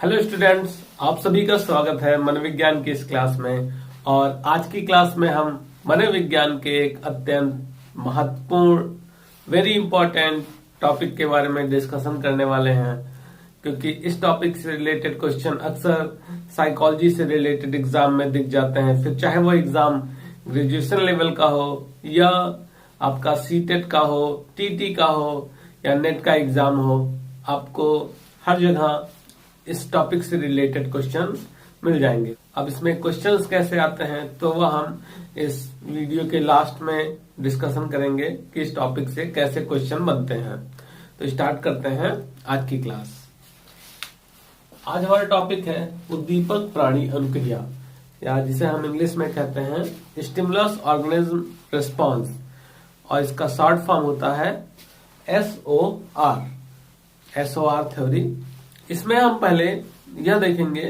Hello students, आप सभी का स्वागत है मनोविज्ञान की इस क्लास में। और आज की क्लास में हम मनोविज्ञान के एक अत्यंत महत्वपूर्ण वेरी इंपॉर्टेंट टॉपिक के बारे में डिस्कशन करने वाले हैं, क्योंकि इस टॉपिक से रिलेटेड क्वेश्चन अक्सर साइकोलॉजी से रिलेटेड एग्जाम में दिख जाते हैं। फिर चाहे वो एग्जाम ग्रेजुएशन लेवल का हो या आपका सीटेट का हो, टीटी का हो या नेट का एग्जाम हो, आपको हर जगह इस टॉपिक से रिलेटेड क्वेश्चंस मिल जाएंगे। अब इसमें क्वेश्चंस कैसे आते हैं तो वह हम इस वीडियो के लास्ट में डिस्कशन करेंगे कि इस टॉपिक से कैसे क्वेश्चन बनते हैं। तो स्टार्ट करते हैं आज की क्लास। आज हमारा टॉपिक है उद्दीपक प्राणी अनुक्रिया, या जिसे हम इंग्लिश में कहते हैं स्टिमुलस ऑर्गेनिज्म रिस्पॉन्स, और इसका शॉर्ट फॉर्म होता है SOR थ्योरी। इसमें हम पहले यह देखेंगे,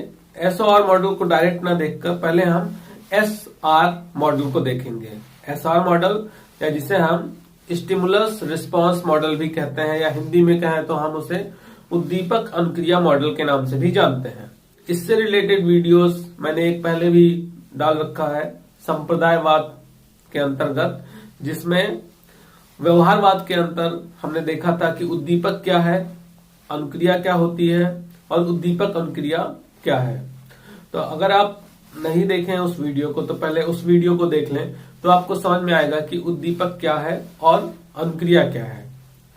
SOR मॉडल को डायरेक्ट ना देखकर पहले हम SR मॉडल को देखेंगे। SR मॉडल, या जिसे हम स्टिमुलस रिस्पांस मॉडल भी कहते हैं, या हिंदी में कहें तो हम उसे उद्दीपक अनुक्रिया मॉडल के नाम से भी जानते हैं। इससे रिलेटेड वीडियोस मैंने एक पहले भी डाल रखा है संप्रदायवाद के अंतर्गत, जिसमें व्यवहारवाद के अंतर हमने देखा था कि उद्दीपक क्या है, अनुक्रिया क्या होती है और उद्दीपक अनुक्रिया क्या है। तो अगर आप नहीं देखें उस वीडियो को तो पहले उस वीडियो को देख लें, तो आपको समझ में आएगा कि उद्दीपक क्या है और अनुक्रिया क्या है।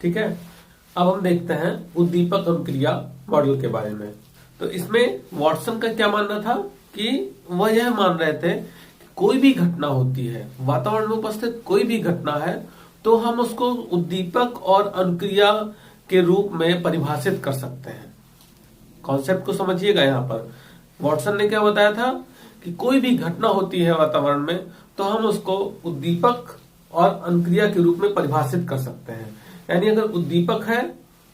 ठीक है, अब हम देखते हैं उद्दीपक अनुक्रिया मॉडल के बारे में। तो इसमें वॉटसन का क्या मानना था कि वह यह मान रहे थे कि कोई भी घटना होती है, वातावरण में उपस्थित कोई भी घटना है, तो हम उसको उद्दीपक और अनुक्रिया के रूप में परिभाषित कर सकते हैं। कॉन्सेप्ट को समझिएगा। यहाँ पर वॉटसन ने क्या बताया था कि कोई भी घटना होती है वातावरण में, तो हम उसको उद्दीपक और अनुक्रिया के रूप में परिभाषित कर सकते हैं। यानी अगर उद्दीपक है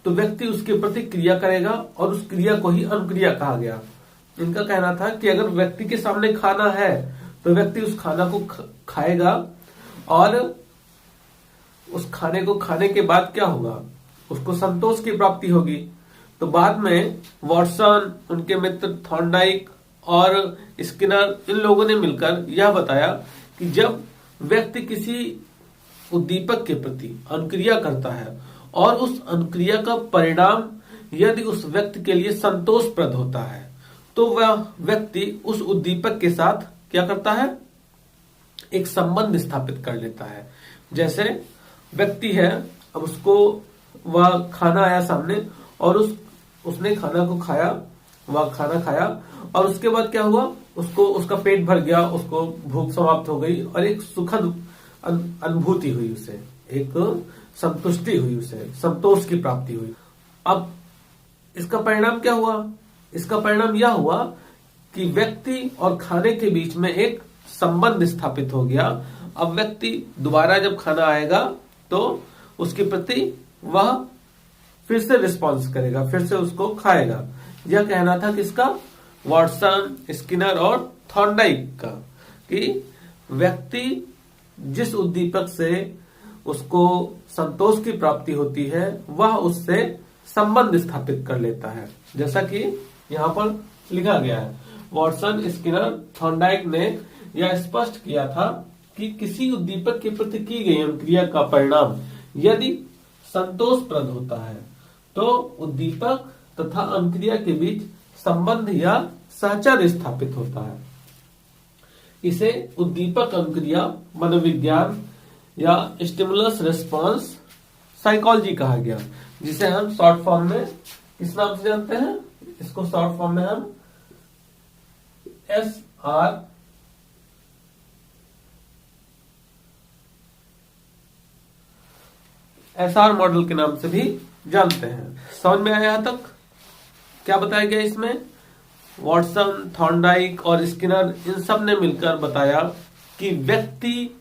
तो व्यक्ति उसके प्रति क्रिया करेगा और उस क्रिया को ही अनुक्रिया कहा गया। इनका कहना था कि अगर व्यक्ति के सामने खाना है तो व्यक्ति उस खाना को खाएगा, और उस खाने को खाने के बाद क्या होगा, उसको संतोष की प्राप्ति होगी। तो बाद में वॉटसन, उनके मित्र थॉर्नडाइक और स्किनर, इन लोगों ने मिलकर यह बताया कि जब व्यक्ति किसी उद्दीपक के प्रति अनुक्रिया करता है और उस अनुक्रिया का परिणाम यदि उस व्यक्ति के लिए संतोषप्रद होता है, तो वह व्यक्ति उस उद्दीपक के साथ क्या करता है, एक संबंध स्थापित कर लेता है। जैसे व्यक्ति है, अब उसको वह खाना आया सामने और उसने खाना को खाया, वह खाना खाया, और उसके बाद क्या हुआ, उसको उसका पेट भर गया, उसको भूख समाप्त हो गई और एक सुखद अनुभूति हुई, उसे एक संतुष्टि हुई, उसे संतोष की प्राप्ति हुई। अब इसका परिणाम क्या हुआ, इसका परिणाम यह हुआ कि व्यक्ति और खाने के बीच में एक संबंध स्थापित हो गया। अब व्यक्ति दोबारा जब खाना आएगा तो उसके प्रति वह फिर से रिस्पॉन्स करेगा, फिर से उसको खाएगा। यह कहना था किसका, वॉटसन, स्किनर और थॉर्नडाइक का, कि व्यक्ति जिस उद्दीपक से उसको संतोष की प्राप्ति होती है वह उससे संबंध स्थापित कर लेता है। जैसा कि यहाँ पर लिखा गया है, वॉटसन, स्किनर, थॉर्नडाइक ने यह स्पष्ट किया था कि किसी उद्दीपक के प्रति की गई अनुक्रिया का परिणाम यदि संतोषप्रद होता है तो उद्दीपक तथा अनुक्रिया के बीच संबंध या सहचर्य स्थापित होता है। इसे उद्दीपक अनुक्रिया मनोविज्ञान या स्टिमुलस रिस्पांस साइकोलॉजी कहा गया, जिसे हम शॉर्ट फॉर्म में किस नाम से जानते हैं, इसको शॉर्ट फॉर्म में हम SR मॉडल के नाम से भी जानते हैं। समझ में आया यहां तक? क्या बताया गया इसमें, वॉटसन, थॉर्नडाइक और स्किनर, इन सब ने मिलकर बताया कि व्यक्ति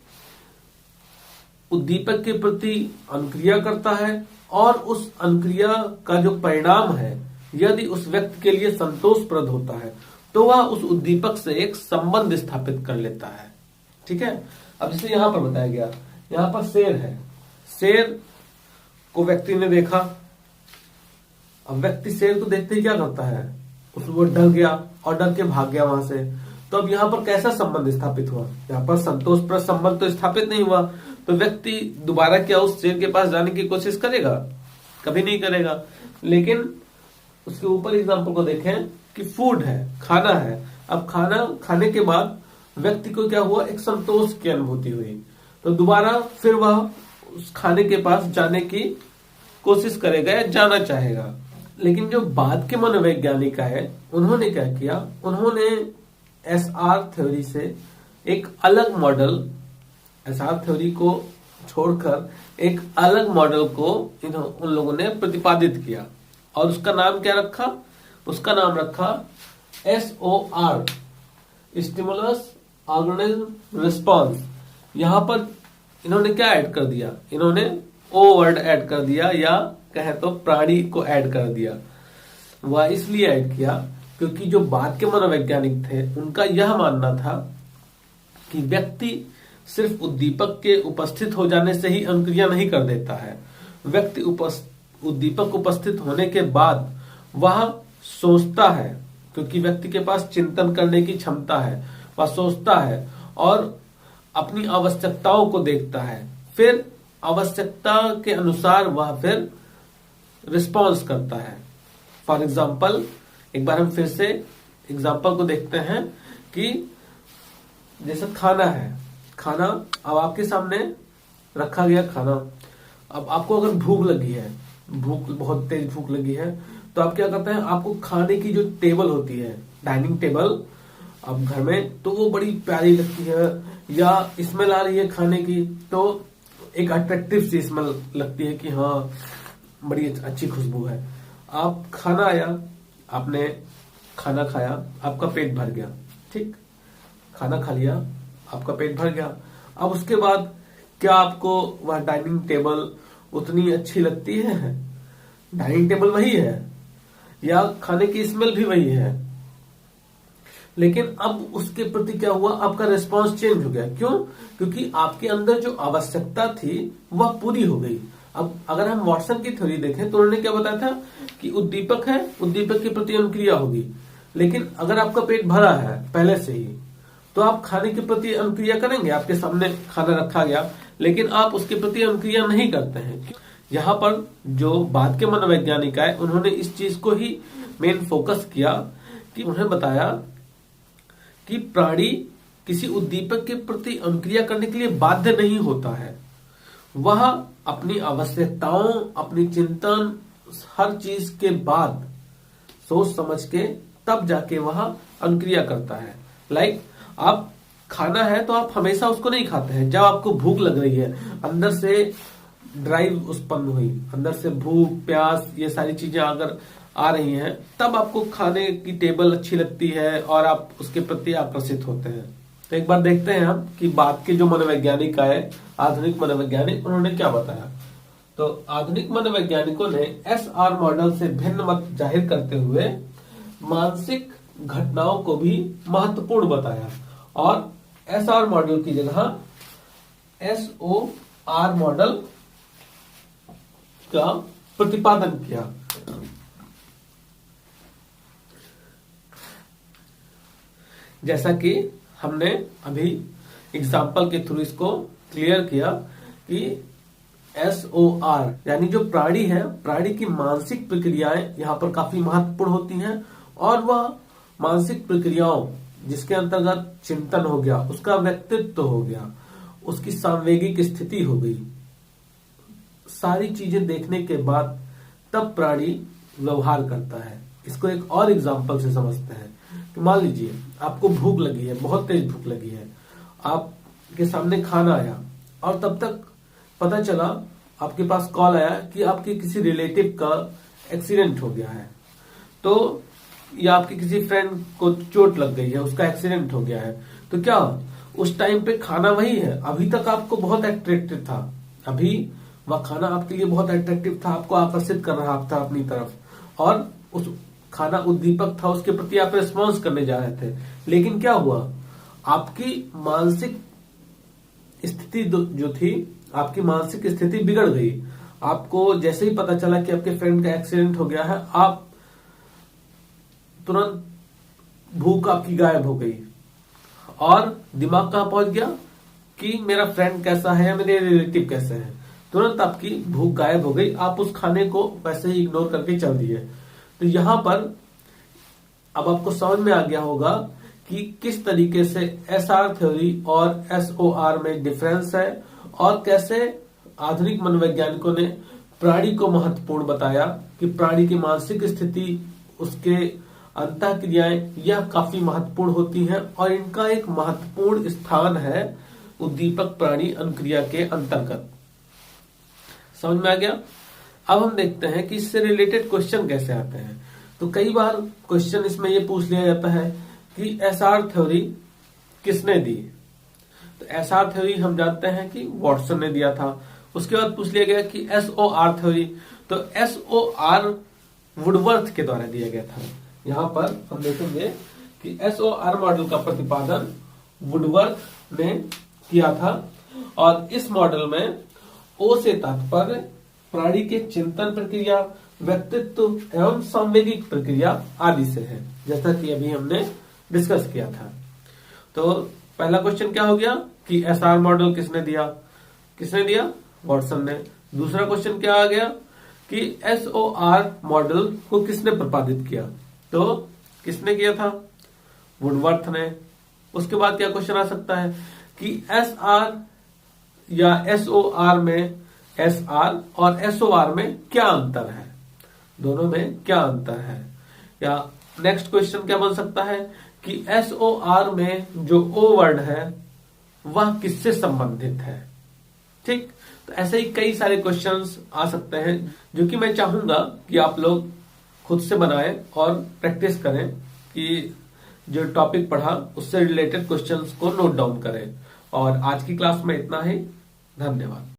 उद्दीपक के प्रति अनुक्रिया करता है और उस अनुक्रिया का जो परिणाम है यदि उस व्यक्ति के लिए संतोषप्रद होता है तो वह उस उद्दीपक से एक संबंध स्थापित कर लेता है। ठीक है, अब जैसे यहां पर बताया गया, यहां पर शेर है, शेर को व्यक्ति ने देखा। अब व्यक्ति शेर को देखते ही क्या करता है, वो डर गया और डर के भाग गया वहां से। तो अब यहाँ पर कैसा संबंध स्थापित हुआ? यहाँ पर संतोषप्रद संबंध तो स्थापित नहीं हुआ। तो व्यक्ति दोबारा क्या उस शेर के पास जाने की कोशिश करेगा? कभी नहीं करेगा। लेकिन उसके ऊपर एग्जाम्पल को देखें कि फूड है, खाना है। अब खाना खाने के बाद व्यक्ति को क्या हुआ? एक संतोष की अनुभूति हुई। तो दोबारा फिर वह उस खाने के पास जाने की कोशिश करेगा या जाना चाहेगा। लेकिन जो बाद के मनोवैज्ञानिक है, उन्होंने क्या किया? उन्होंने एसआर थ्योरी से एक अलग मॉडल, एसआर थ्योरी को छोड़कर एक अलग मॉडल को उन लोगों ने प्रतिपादित किया और उसका नाम क्या रखा? उसका नाम रखा SOR, स्टिमुलस ऑर्गेनिज्म रिस्पॉन्स। यहां पर इन्होंने क्या ऐड कर दिया? इन्होंने ओ वर्ड ऐड कर दिया, या कहे तो प्राणी को ऐड कर दिया। वह इसलिए ऐड किया क्योंकि जो बाद के मनोवैज्ञानिक थे उनका यह मानना था कि व्यक्ति सिर्फ उद्दीपक के उपस्थित हो जाने से ही अनुक्रिया नहीं कर देता है। व्यक्ति उद्दीपक उपस्थित होने के बाद वह सोचता है, क्योंकि व्यक्ति के पास चिंतन करने की क्षमता है। वह सोचता है और अपनी आवश्यकताओं को देखता है, फिर आवश्यकता के अनुसार वह फिर रिस्पॉन्स करता है। फॉर एग्जाम्पल, एक बार हम फिर से एग्जाम्पल को देखते हैं कि जैसे खाना है, खाना अब आपके सामने रखा गया खाना। अब आपको अगर भूख लगी है, भूख बहुत तेज भूख लगी है, तो आप क्या करते हैं? आपको खाने की जो टेबल होती है, डाइनिंग टेबल, अब घर में तो वो बड़ी प्यारी लगती है, या स्मेल आ रही है खाने की तो एक अट्रैक्टिव सी स्मेल लगती है कि हाँ बड़ी अच्छी खुशबू है। आप खाना आया, आपने खाना खाया, आपका पेट भर गया, ठीक, खाना खा लिया, आपका पेट भर गया। अब उसके बाद क्या आपको वह डाइनिंग टेबल उतनी अच्छी लगती है? डाइनिंग टेबल वही है या खाने की स्मेल भी वही है, लेकिन अब उसके प्रति क्या हुआ? आपका रिस्पांस चेंज हो गया। क्यों? क्योंकि आपके अंदर जो आवश्यकता थी वह पूरी हो गई। अब अगर हम वाटसन की थ्योरी देखें तो उन्होंने क्या बताया था कि उद्दीपक है, उद्दीपक के प्रति अनुक्रिया होगी। लेकिन अगर आपका पेट भरा है पहले से ही, तो आप खाने के प्रति अनुक्रिया करेंगे। आपके सामने खाना रखा गया, लेकिन आप उसके प्रति अनुक्रिया नहीं करते हैं। यहाँ पर जो बाद के मनोवैज्ञानिक आए, उन्होंने इस चीज को ही मेन फोकस किया कि उन्हें बताया कि प्राणी किसी उद्दीपक के प्रति अनुक्रिया करने के लिए बाध्य नहीं होता है। वह अपनी आवश्यकताओं, अपनी चिंतन, हर चीज के बाद सोच समझ के तब जाके वह अनुक्रिया करता है। लाइक आप खाना है तो आप हमेशा उसको नहीं खाते हैं। जब आपको भूख लग रही है, अंदर से ड्राइव उत्पन्न हुई, अंदर से भूख, प्यास, ये सारी चीजें अगर आ रही हैं, तब आपको खाने की टेबल अच्छी लगती है और आप उसके प्रति आकर्षित होते हैं। तो एक बार देखते हैं हम कि बाद के जो मनोवैज्ञानिक आए, आधुनिक मनोवैज्ञानिक, उन्होंने क्या बताया। तो आधुनिक मनोवैज्ञानिकों ने SR मॉडल से भिन्न मत जाहिर करते हुए मानसिक घटनाओं को भी महत्वपूर्ण बताया और SR मॉडल की जगह SOR मॉडल का प्रतिपादन किया। जैसा कि हमने अभी एग्जाम्पल के थ्रू इसको क्लियर किया कि SOR यानी जो प्राणी है, प्राणी की मानसिक प्रक्रियाएं यहाँ पर काफी महत्वपूर्ण होती हैं और वह मानसिक प्रक्रियाओं जिसके अंतर्गत चिंतन हो गया, उसका व्यक्तित्व हो गया, उसकी सांवेगिक स्थिति हो गई, सारी चीजें देखने के बाद तब प्राणी व्यवहार करता है। इसको एक और एग्जाम्पल से समझते हैं कि मान लीजिए आपको भूख लगी है, बहुत तेज भूख लगी है, आपके सामने खाना आया और तब तक पता चला, आपके पास कॉल आया कि आपके किसी रिलेटिव का एक्सीडेंट हो गया है, तो या आपके किसी फ्रेंड को चोट लग गई है, उसका एक्सीडेंट हो गया है। तो क्या उस टाइम पे खाना वही है? अभी तक आपको बहुत अट्रैक्टिव था, अभी वह खाना आपके लिए बहुत अट्रैक्टिव था, आपको आकर्षित कर रहा था अपनी तरफ, और उस खाना उद्दीपक था, उसके प्रति आप रिस्पॉन्स करने जा रहे थे। लेकिन क्या हुआ? आपकी मानसिक स्थिति जो थी, आपकी मानसिक स्थिति बिगड़ गई। आपको जैसे ही पता चला कि आपके फ्रेंड का एक्सीडेंट हो गया है, आप तुरंत भूख आपकी गायब हो गई और दिमाग कहां पहुंच गया कि मेरा फ्रेंड कैसा है, मेरे रिलेटिव कैसे हैं। तुरंत आपकी भूख गायब हो गई, आप उस खाने को वैसे ही इग्नोर करके चल दिए। तो यहां पर अब आपको समझ में आ गया होगा कि किस तरीके से एसआर थ्योरी और एसओआर में डिफरेंस है और कैसे आधुनिक मनोवैज्ञानिकों ने प्राणी को महत्वपूर्ण बताया कि प्राणी की मानसिक स्थिति, उसके अंतः क्रियाएं यह काफी महत्वपूर्ण होती हैं और इनका एक महत्वपूर्ण स्थान है उद्दीपक प्राणी अनुक्रिया के अंतर्गत। समझ में आ गया। अब हम देखते हैं कि इससे रिलेटेड क्वेश्चन कैसे आते हैं। तो कई बार क्वेश्चन इसमें यह पूछ लिया जाता है कि एसआर थ्योरी किसने दी। तो एसआर थ्योरी हम जानते हैं कि वॉटसन ने दिया था। उसके बाद पूछ लिया गया कि एसओआर थ्योरी, तो एसओआर वुडवर्थ के द्वारा दिया गया था। यहां पर हम देखेंगे कि एसओआर मॉडल का प्रतिपादन वुडवर्थ ने किया था और इस मॉडल में ओ से तात्पर्य प्राणी के चिंतन प्रक्रिया, व्यक्तित्व एवं सांवेगिक प्रक्रिया आदि से है, जैसा कि अभी हमने डिस्कस किया था। तो पहला क्वेश्चन क्या हो गया कि एसआर मॉडल किसने दिया, वॉटसन ने। दूसरा क्वेश्चन क्या आ गया कि एसओआर मॉडल को किसने प्रतिपादित किया, तो किसने किया था, वुडवर्थ ने। उसके बाद क्या क्वेश्चन आ सकता है कि एसआर या एसओआर में, एसआर और एसओआर में क्या अंतर है, दोनों में क्या अंतर है। या नेक्स्ट क्वेश्चन क्या बन सकता है कि एसओआर में जो ओ वर्ड है वह किससे संबंधित है। ठीक, तो ऐसे ही कई सारे क्वेश्चंस आ सकते हैं जो कि मैं चाहूंगा कि आप लोग खुद से बनाएं और प्रैक्टिस करें कि जो टॉपिक पढ़ा उससे रिलेटेड क्वेश्चंस को नोट डाउन करें। और आज की क्लास में इतना ही। धन्यवाद।